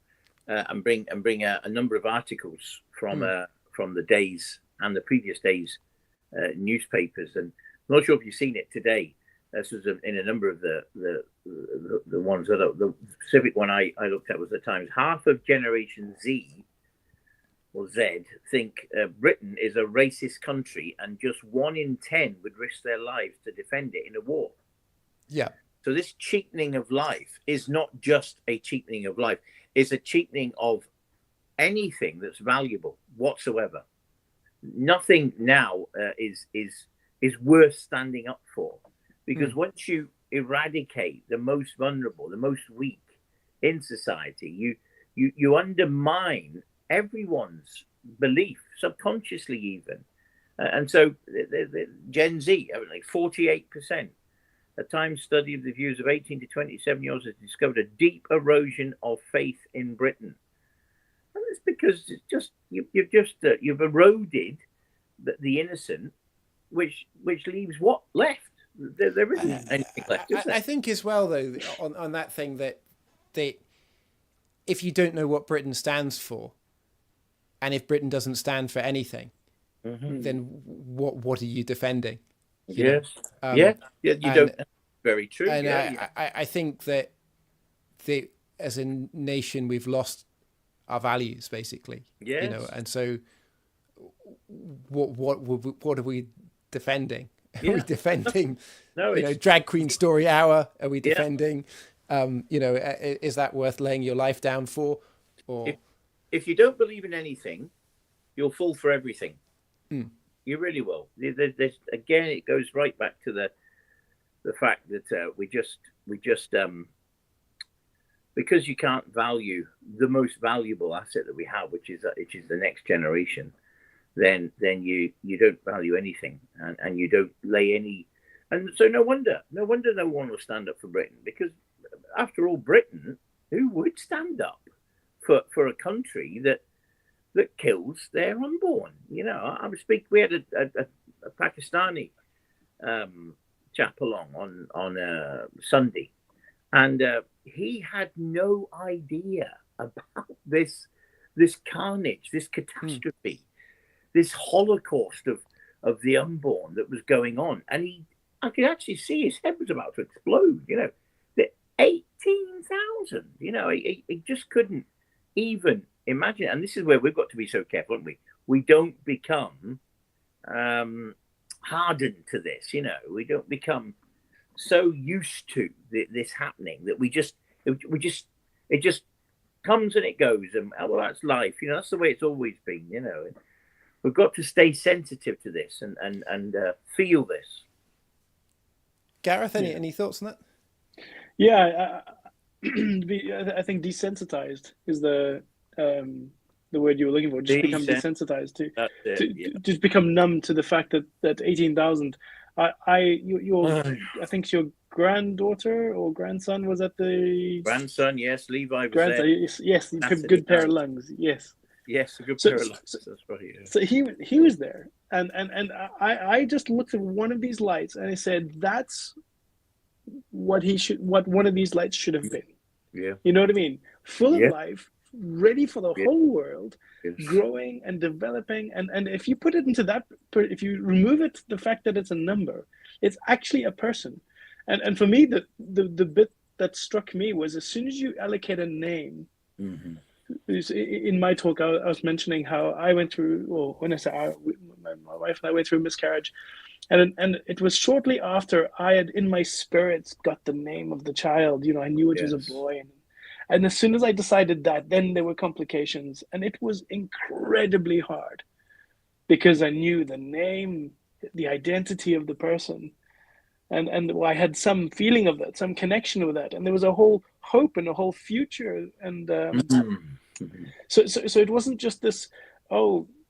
and bring a number of articles from the day's and the previous day's newspapers. And I'm not sure if you've seen it today. This was in a number of the ones that the specific one I looked at was the Times. Half of Generation Z or Z think Britain is a racist country, and just 1 in 10 would risk their lives to defend it in a war. Yeah. So this cheapening of life is not just a cheapening of life; it's a cheapening of anything that's valuable whatsoever. Nothing now is worth standing up for, because once you eradicate the most vulnerable, the most weak in society, you undermine everyone's belief, subconsciously even. And so the Gen Z, like 48%, a Times study of the views of 18 to 27-year-olds has discovered a deep erosion of faith in Britain. And it's because it's just you've eroded the innocent, which leaves what left? There isn't anything left, is there? I think as well, though, on that thing that if you don't know what Britain stands for, and if Britain doesn't stand for anything, then what are you defending? You don't. Very true. And I think that as a nation we've lost our values, basically. Yes. You know, and so what are we defending? Are we defending drag queen story hour? Are we defending you know, is that worth laying your life down for? Or if you don't believe in anything, you'll fall for everything. You really will. There's, again, it goes right back to the fact that we just because you can't value the most valuable asset that we have, which is the next generation, then you don't value anything, and you don't lay any. And so no wonder no one will stand up for Britain, because after all, Britain, who would stand up for a country that kills their unborn? You know, we had a Pakistani chap along on Sunday, and he had no idea about this carnage, this catastrophe, this Holocaust of the unborn that was going on, and I could actually see his head was about to explode. You know, the 18,000. You know, he just couldn't even imagine. And this is where we've got to be so careful, haven't we? We don't become hardened to this. You know, we don't become so used to this happening that it just comes and it goes, and well, that's life. That's the way it's always been. We've got to stay sensitive to this and feel this. Gareth, any thoughts on that? Yeah, I think desensitized is the word you were looking for. Just become desensitized to just become numb to the fact that 18,000. I think your granddaughter or grandson was at the grandson. Yes, Levi was grandson. there. Yes, a good pair of lungs. Yes. Yes, a good pair of lungs. That's right. Yeah. So he was there, and I just looked at one of these lights and I said, that's what one of these lights should have been. Yeah. You know what I mean? Full of life, ready for the whole world, growing and developing. And if you put it into that, if you remove it, the fact that it's a number, it's actually a person. And for me, the bit that struck me was as soon as you allocate a name, in my talk, I was mentioning how I went through, or when I say my wife and I went through a miscarriage. And it was shortly after I had, in my spirits, got the name of the child. I knew it was a boy. And as soon as I decided that, then there were complications. And it was incredibly hard because I knew the name, the identity of the person. And I had some feeling of that, some connection with that. And there was a whole hope and a whole future. And so it wasn't just this,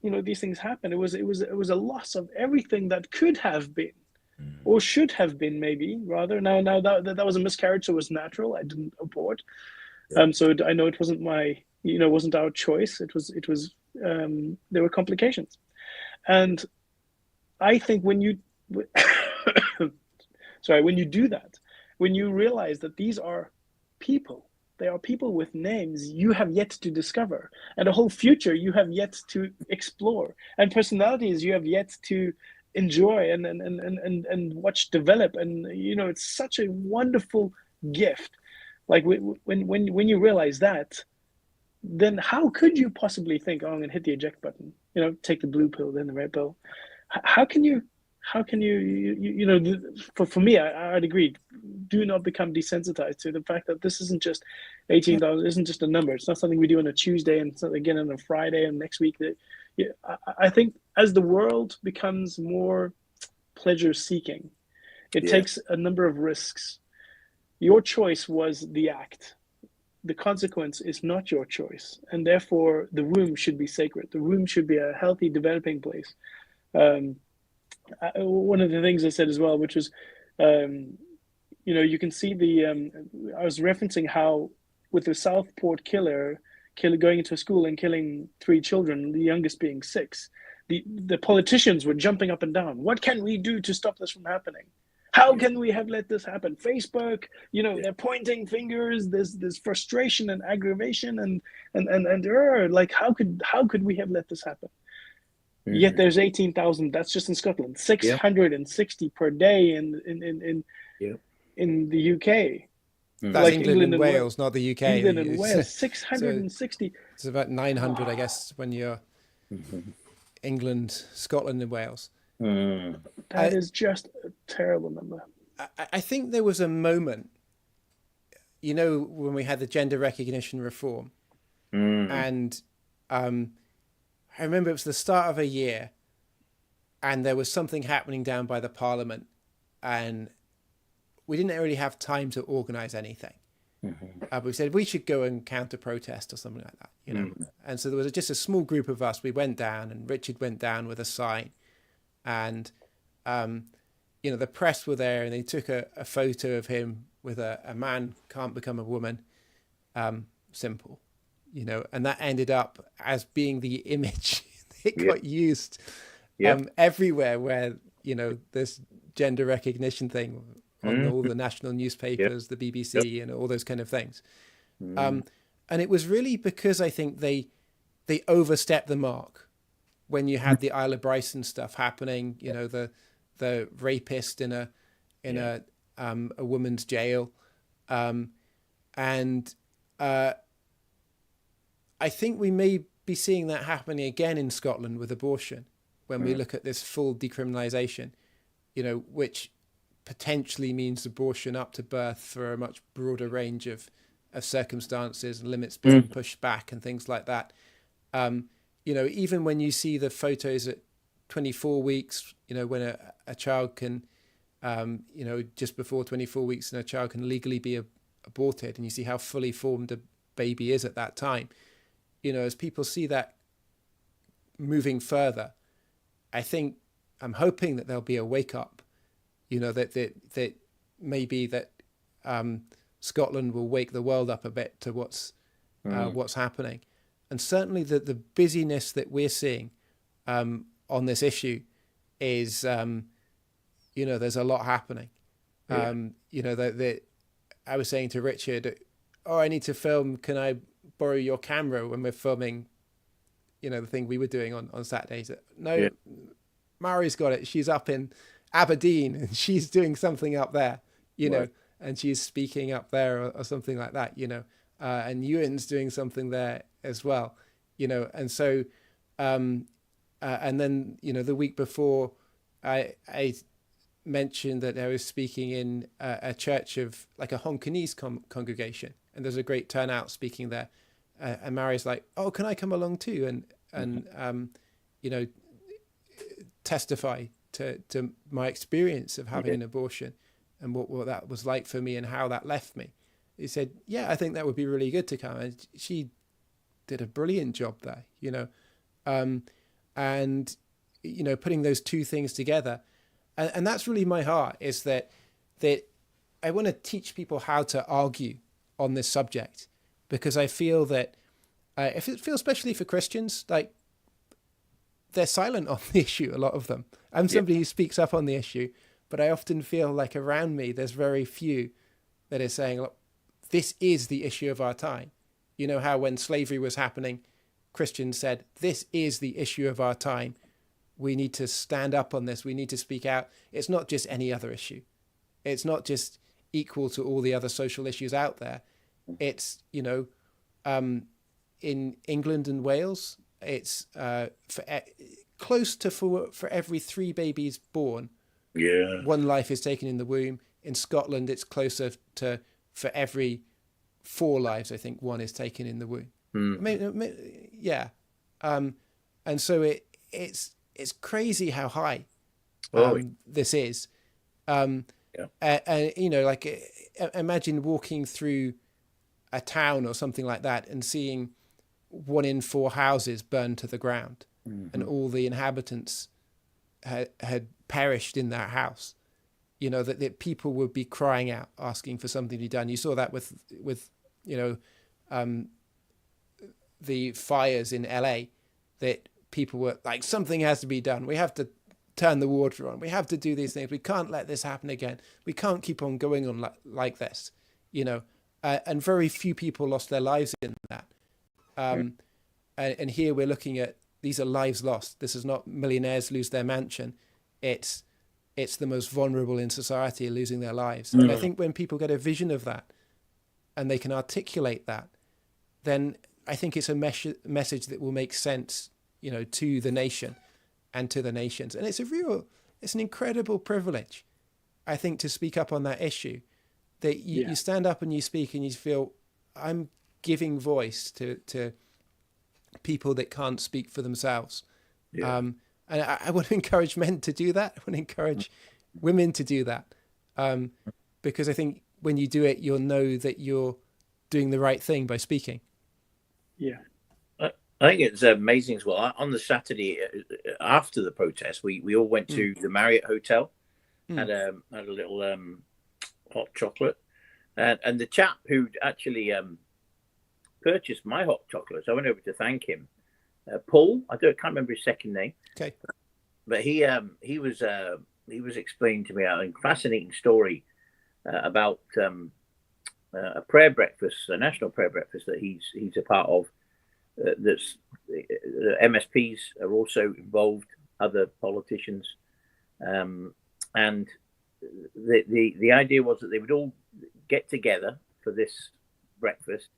these things happen. It was a loss of everything that could have been, or should have been, maybe rather. Now that was a miscarriage, so it was natural. I didn't abort. So I know it wasn't wasn't our choice. It was there were complications, and I think when you do that, when you realize that these are people. They are people with names you have yet to discover, and a whole future you have yet to explore, and personalities you have yet to enjoy and watch develop. And it's such a wonderful gift. Like when you realize that, then how could you possibly think, I'm going to hit the eject button, take the blue pill, then the red pill? How can you? For me, I'd agree. Do not become desensitized to the fact that this isn't just 18,000. Isn't just a number. It's not something we do on a Tuesday and something again on a Friday and next week. I think as the world becomes more pleasure-seeking, it takes a number of risks. Your choice was the act. The consequence is not your choice, and therefore the womb should be sacred. The womb should be a healthy, developing place. One of the things I said as well, which was, you can see I was referencing how with the Southport killer going into a school and killing 3 children, the youngest being 6, the politicians were jumping up and down. What can we do to stop this from happening? How can we have let this happen? Facebook, they're pointing fingers. There's frustration and aggravation and like how could we have let this happen? Yet there's 18,000. That's just in Scotland. 660 per day in the UK. That's like England and Wales, not the UK. England and Wales, 660. So it's about 900, I guess, when you're England, Scotland, and Wales. That is just a terrible number. I think there was a moment, when we had the gender recognition reform, and I remember it was the start of a year, and there was something happening down by the Parliament, and we didn't really have time to organise anything. But we said we should go and counter-protest or something like that, And so there was just a small group of us. We went down, and Richard went down with a sign, and the press were there, and they took a photo of him with a man can't become a woman, simple. And that ended up as being the image that got used everywhere where, this gender recognition thing on all the national newspapers, the BBC and all those kind of things. And it was really because I think they overstepped the mark when you had the Isla Bryson stuff happening, the rapist in a woman's jail. I think we may be seeing that happening again in Scotland with abortion when we look at this full decriminalisation, which potentially means abortion up to birth for a much broader range of circumstances and limits being pushed back and things like that. Even when you see the photos at 24 weeks, when a child can, just before 24 weeks and a child can legally be aborted, and you see how fully formed a baby is at that time, as people see that moving further, I'm hoping that there'll be a wake up, that maybe that Scotland will wake the world up a bit to what's happening. And certainly the busyness that we're seeing on this issue is, there's a lot happening. That I was saying to Richard, I need to film. Can I borrow your camera when we're filming, the thing we were doing on Saturdays? No, Mari's got it. She's up in Aberdeen and she's doing something up there, Right. and she's speaking up there or something like that, and Ewan's doing something there as well, and so, and then, the week before I mentioned that I was speaking in a church of like a Hongkonese congregation, and there's a great turnout speaking there. And Mari's like, "Oh, can I come along too?" And testify to my experience of having an abortion and what that was like for me and how that left me. He said, "Yeah, I think that would be really good to come." And she did a brilliant job there, and putting those two things together, and that's really my heart, is that I want to teach people how to argue on this subject, because I feel that if it feels, especially for Christians, like they're silent on the issue, a lot of them. I'm somebody who speaks up on the issue, but I often feel like around me there's very few that are saying, look, this is the issue of our time. You know how when slavery was happening, Christians said, this is the issue of our time. We need to stand up on this. We need to speak out. It's not just any other issue. It's not just equal to all the other social issues out there. It's, in England and Wales, it's close to for every 3 babies born, one life is taken in the womb. In Scotland, it's closer to for every 4 lives, I think, 1 is taken in the womb. And so it's crazy how high this is. Imagine walking through a town or something like that and seeing 1 in 4 houses burned to the ground, and all the inhabitants had perished in that house. That people would be crying out, asking for something to be done. You saw that with the fires in LA, that people were like, something has to be done. We have to turn the water on. We have to do these things. We can't let this happen again. We can't keep on going on like this, and very few people lost their lives in that. And here we're looking at, these are lives lost. This is not millionaires lose their mansion. It's the most vulnerable in society losing their lives. And I think when people get a vision of that and they can articulate that, then I think it's a message that will make sense, to the nation and to the nations. And it's an incredible privilege, I think, to speak up on that issue, that you stand up and you speak and you feel, I'm giving voice to people that can't speak for themselves. And I want to encourage men to do that. I want to encourage women to do that, because I think when you do it, you'll know that you're doing the right thing by speaking. Yeah. I think it's amazing as well. On the Saturday after the protest, we all went to the Marriott Hotel, had a little hot chocolate, and the chap who actually purchased my hot chocolate, so I went over to thank him. Paul, can't remember his second name. Okay, but he was explaining to me a fascinating story about a prayer breakfast, a national prayer breakfast that he's a part of. That's MSPs are also involved, other politicians, and the idea was that they would all get together for this breakfast.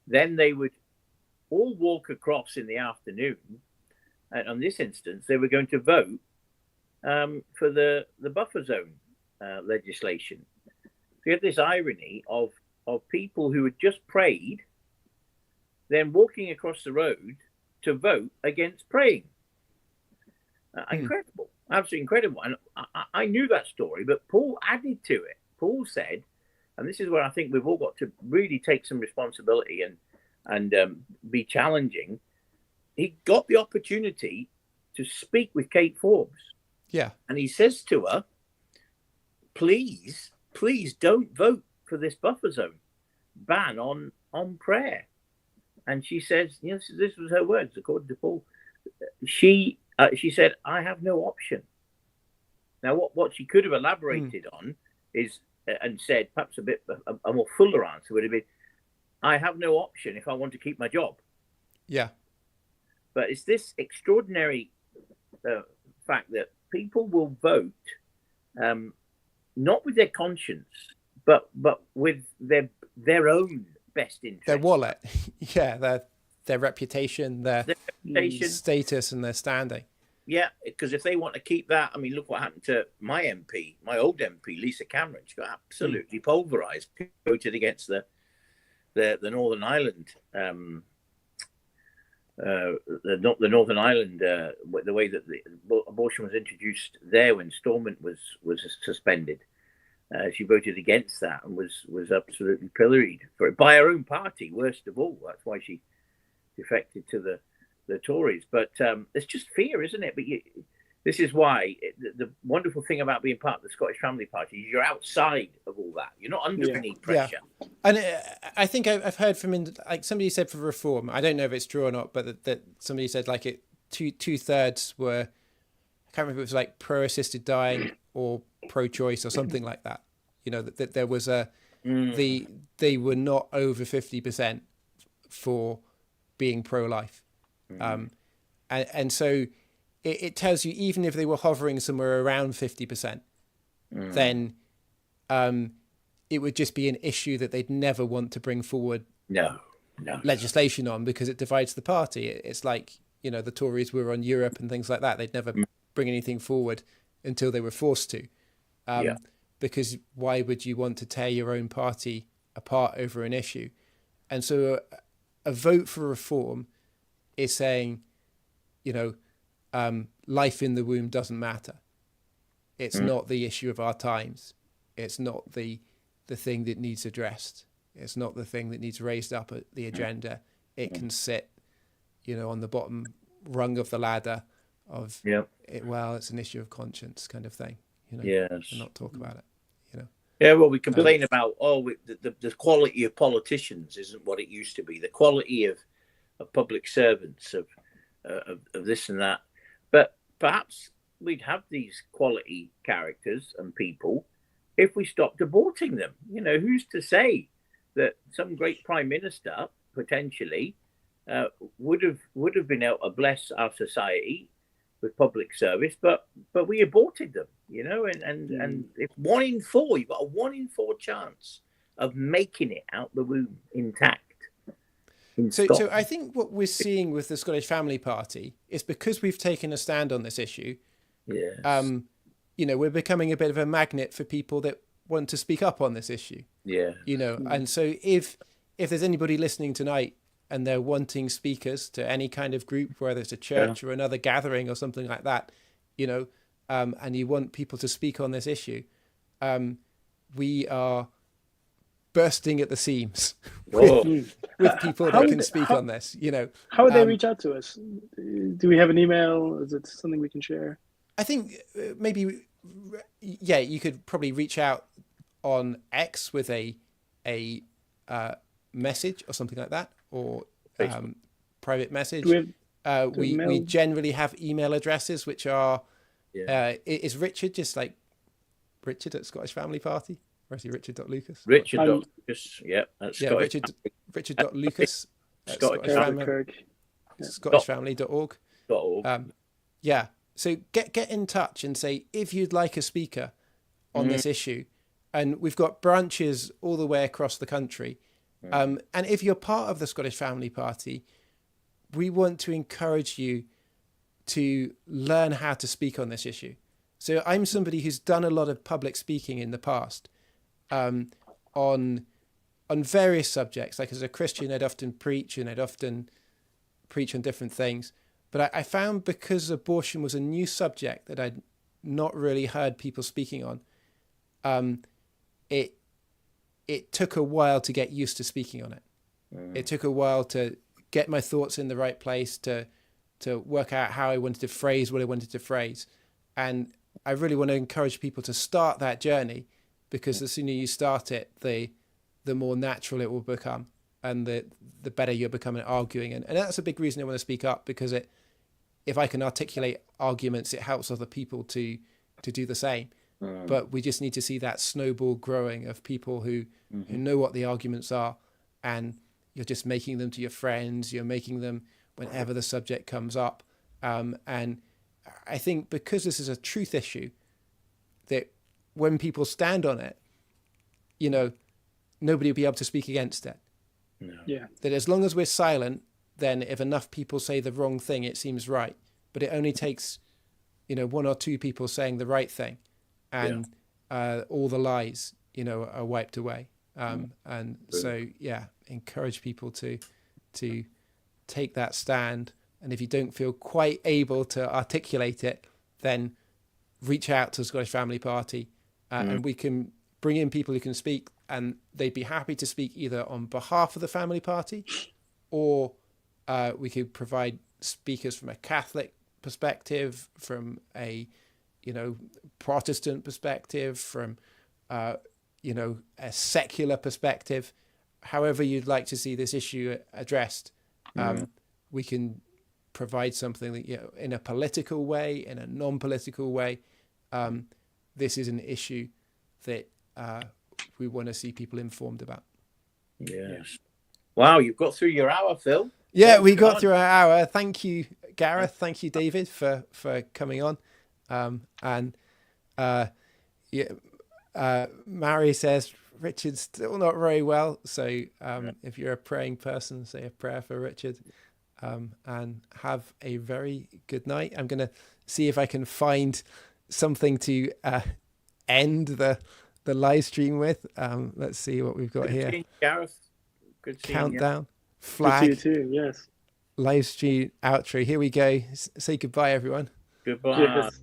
Then they would all walk across in the afternoon, and on this instance, they were going to vote for the buffer zone legislation. You had this irony of people who had just prayed, then walking across the road to vote against praying. Incredible, absolutely incredible. And I knew that story, but Paul added to it. Paul said, and this is where I think we've all got to really take some responsibility and be challenging. He got the opportunity to speak with Kate Forbes. Yeah. And he says to her, please don't vote for this buffer zone ban on prayer. And she says, yes, this was her words, according to Paul. She said, I have no option. Now, what she could have elaborated on is, and said perhaps a more fuller answer would have been, I have no option if I want to keep my job. Yeah. But it's this extraordinary fact that people will vote not with their conscience, but with their own best interest. Their wallet. Yeah, their reputation, their status and their standing. Yeah, because if they want to keep that, I mean, look what happened to my MP, my old MP, Lisa Cameron. She got absolutely pulverised, voted against the Northern Ireland, the Northern Ireland, the way that the abortion was introduced there when Stormont was suspended. She voted against that and was absolutely pilloried for it by her own party. Worst of all, that's why she defected to the Tories. But it's just fear, isn't it? But this is why the wonderful thing about being part of the Scottish Family Party is you're outside of all that. You're not under any pressure. Yeah. And I think I've heard from like somebody said for Reform. I don't know if it's true or not, but that somebody said like it two-thirds were, I can't remember if it was like pro-assisted dying or pro-choice or something like that. You know, that there was they were not over 50% for being pro-life. And so it tells you, even if they were hovering somewhere around 50%, then it would just be an issue that they'd never want to bring forward legislation on, because it divides the party. It's like, you know, the Tories were on Europe and things like that. They'd never bring anything forward until they were forced to. Because why would you want to tear your own party apart over an issue? And so a vote for reform is saying, you know, life in the womb doesn't matter. It's not the issue of our times. It's not the thing that needs addressed. It's not the thing that needs raised up at the agenda. It can sit, you know, on the bottom rung of the ladder of it's an issue of conscience kind of thing, you know, and not talk about it, you know. Yeah, well, we complain about the quality of politicians isn't what it used to be. The quality of public servants, of this and that. But perhaps we'd have these quality characters and people if we stopped aborting them. You know, who's to say that some great prime minister potentially would have been able to bless our society with public service, but we aborted them, you know, and if 1 in 4, you've got a 1 in 4 chance of making it out the womb intact. So I think what we're seeing with the Scottish Family Party is, because we've taken a stand on this issue, you know, we're becoming a bit of a magnet for people that want to speak up on this issue. Yeah. You know, and so if there's anybody listening tonight and they're wanting speakers to any kind of group, whether it's a church or another gathering or something like that, you know, and you want people to speak on this issue, we are bursting at the seams with people that can speak on this, you know. How would they reach out to us? Do we have an email? Is it something we can share? I think maybe, you could probably reach out on X with a message or something like that, or private message. We generally have email addresses, which are, is Richard just like Richard at Scottish Family Party? Or is he Richard.Lucas? Richard.Lucas, that's Scottish. Richard.Lucas at ScottishFamily.org. So get in touch and say if you'd like a speaker on this issue. And we've got branches all the way across the country. And if you're part of the Scottish Family Party, we want to encourage you to learn how to speak on this issue. So I'm somebody who's done a lot of public speaking in the past, on various subjects. Like as a Christian, I'd often preach and I'd often preach on different things. But I found because abortion was a new subject that I'd not really heard people speaking on, it took a while to get used to speaking on it. It took a while to get my thoughts in the right place, to work out how I wanted to phrase what I wanted to phrase. And I really want to encourage people to start that journey, because the sooner you start it, the more natural it will become, and the better you'll become at arguing. And that's a big reason I want to speak up, because if I can articulate arguments, it helps other people to do the same. But we just need to see that snowball growing of people who know what the arguments are, and you're just making them to your friends, you're making them whenever the subject comes up. And I think because this is a truth issue, that when people stand on it, nobody will be able to speak against it. No. Yeah. That as long as we're silent, then if enough people say the wrong thing, it seems right. But it only takes, one or two people saying the right thing, and all the lies, are wiped away. And so, encourage people to take that stand. And if you don't feel quite able to articulate it, then reach out to the Scottish Family Party, and we can bring in people who can speak, and they'd be happy to speak either on behalf of the Family Party, or we could provide speakers from a Catholic perspective, from a Protestant perspective, from a secular perspective. However you'd like to see this issue addressed, we can provide something that, in a political way, in a non-political way. This is an issue that we want to see people informed about. Yes. Wow, you've got through your hour, Phil. Yeah, we got through our hour. Thank you, Gareth. Thank you, David, for coming on. Mary says Richard's still not very well. So if you're a praying person, say a prayer for Richard, and have a very good night. I'm going to see if I can find something to end the live stream with. Let's see what we've got here. Gareth. Good countdown. Flag. Good to you too, yes. Live stream outro. Here we go. Say goodbye, everyone. Goodbye. Yes.